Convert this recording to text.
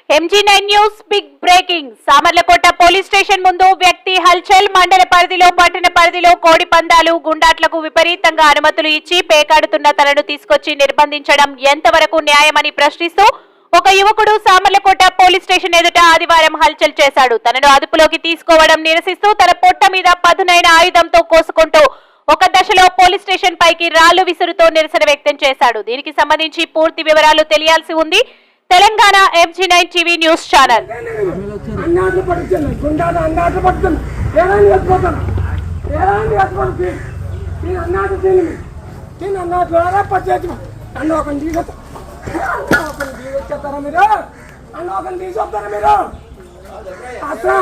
MG9 news big breaking. Samarlakota police station ముందు వ్యక్తి హల్చల్. మండల పరిధిలో పట్టణ పరిధిలో కోడి పందాలు గుండాట్లకు విపరీతంగా అనుమతులు ఇచ్చి పేకాడుతున్న తనను తీసుకొచ్చి నిర్బంధించడం ఎంతవరకు న్యాయమని ప్రశ్నిస్తూ ఒక యువకుడు సామర్లకోట పోలీస్ స్టేషన్ ఎదుట ఆదివారం హల్చల్ చేశాడు. తనను అదుపులోకి తీసుకోవడం నిరసిస్తూ తన పొట్ట మీద పదునైన ఆయుధంతో కోసుకుంటూ ఒక దశలో పోలీస్ స్టేషన్ పైకి రాళ్లు విసురుతో నిరసన వ్యక్తం చేశాడు. దీనికి సంబంధించి పూర్తి వివరాలు తెలియాల్సి ఉంది. Telangana MG9 TV news channel. అసలు